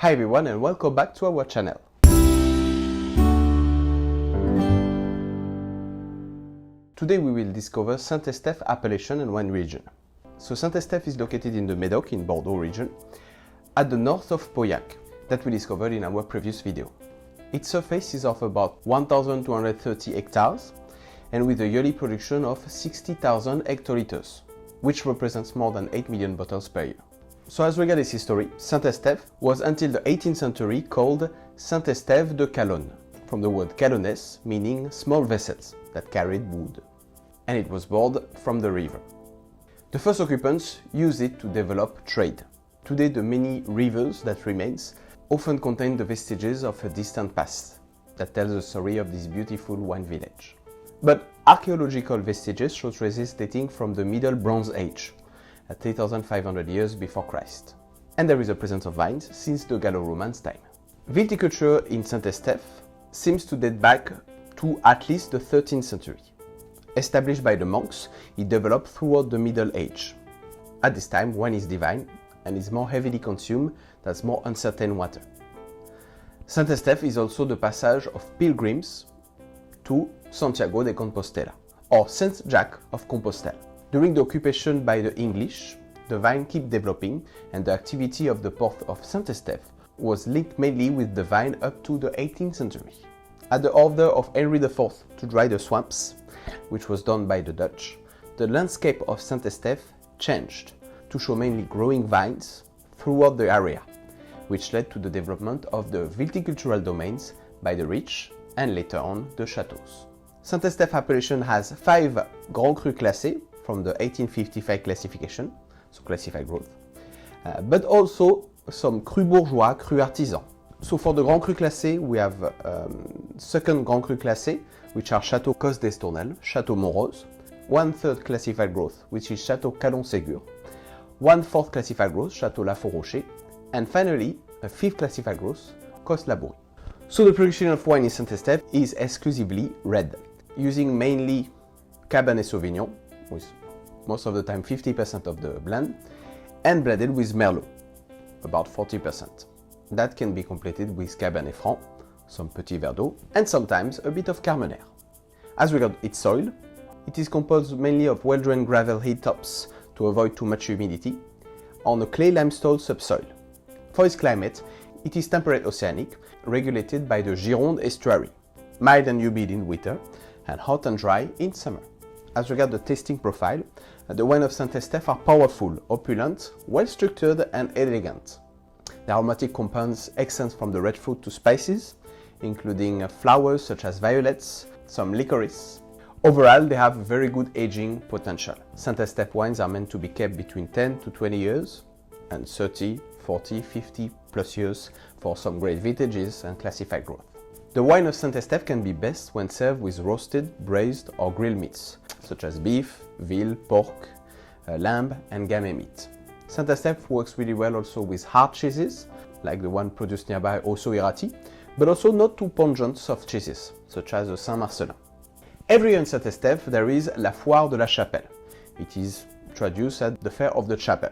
Hi everyone and welcome back to our channel. Today we will discover Saint-Estèphe appellation and wine region. So Saint-Estèphe is located in the Médoc in Bordeaux region, at the north of Pauillac, that we discovered in our previous video. Its surface is of about 1,230 hectares and with a yearly production of 60,000 hectoliters, which represents more than 8 million bottles per year. So as regards its history, Saint-Estèphe was until the 18th century called Saint-Estèphe de Calonne, from the word calonnes, meaning small vessels that carried wood, and it was borrowed from the river. The first occupants used it to develop trade. Today the many rivers that remains often contain the vestiges of a distant past that tells the story of this beautiful wine village. But archaeological vestiges show traces dating from the Middle Bronze Age, at 3,500 years before Christ. And there is a presence of vines since the Gallo-Romans time. Viticulture in Saint-Estèphe seems to date back to at least the 13th century. Established by the monks, it developed throughout the Middle Age. At this time, wine is divine and is more heavily consumed than more uncertain water. Saint-Estèphe is also the passage of pilgrims to Santiago de Compostela, or Saint Jack of Compostela. During the occupation by the English, the vine kept developing and the activity of the port of Saint-Estèphe was linked mainly with the vine up to the 18th century. At the order of Henry IV to dry the swamps, which was done by the Dutch, the landscape of Saint-Estèphe changed to show mainly growing vines throughout the area, which led to the development of the viticultural domains by the rich and later on the chateaux. Saint-Estèphe appellation has 5 Grand Crus classés from the 1855 classification, so classified growth, but also some Cru Bourgeois, Cru Artisan. So for the Grand Cru classé, we have second Grand Cru classé, which are Château Cos d'Estournel, Château Montrose, 1/3 classified growth, which is Château Calon-Ségur, 1/4 classified growth, Château Lafont-Rocher, and finally a 5th classified growth, Cos Labourie. So the production of wine in Saint-Estèphe is exclusively red, using mainly Cabernet Sauvignon, with most of the time 50% of the blend, and blended with Merlot, about 40%. That can be completed with Cabernet Franc, some Petit Verdot, and sometimes a bit of Carmenère. As regards its soil, it is composed mainly of well-drained gravel hilltops to avoid too much humidity, on a clay limestone subsoil. For its climate, it is temperate oceanic, regulated by the Gironde estuary, mild and humid in winter, and hot and dry in summer. As regards the tasting profile, the wine of Saint-Estèphe are powerful, opulent, well-structured and elegant. The aromatic compounds extend from the red fruit to spices, including flowers such as violets, some licorice. Overall, they have very good aging potential. Saint-Estèphe wines are meant to be kept between 10 to 20 years and 30, 40, 50 plus years for some great vintages and classified growth. The wine of Saint-Estèphe can be best when served with roasted, braised or grilled meats, such as beef, veal, pork, lamb and game meat. Saint-Estèphe works really well also with hard cheeses, like the one produced nearby Osso-Irati, but also not too pungent soft cheeses, such as the Saint-Marcellin. Every year in Saint-Estèphe there is La Foire de la Chapelle. It is traduced as the Fair of the Chapel,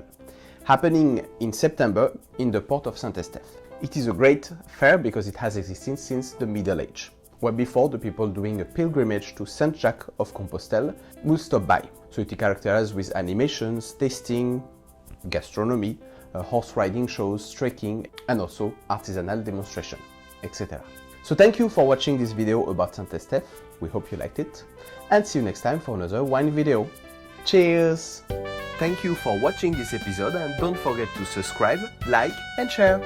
happening in September in the port of Saint-Estèphe. It is a great fair because it has existed since the Middle Age, where before the people doing a pilgrimage to Saint Jack of Compostela would stop by. So it is characterized with animations, tasting, gastronomy, horse riding shows, trekking, and also artisanal demonstration, etc. So thank you for watching this video about Saint-Estèphe. We hope you liked it, and see you next time for another wine video. Cheers! Thank you for watching this episode and don't forget to subscribe, like and share.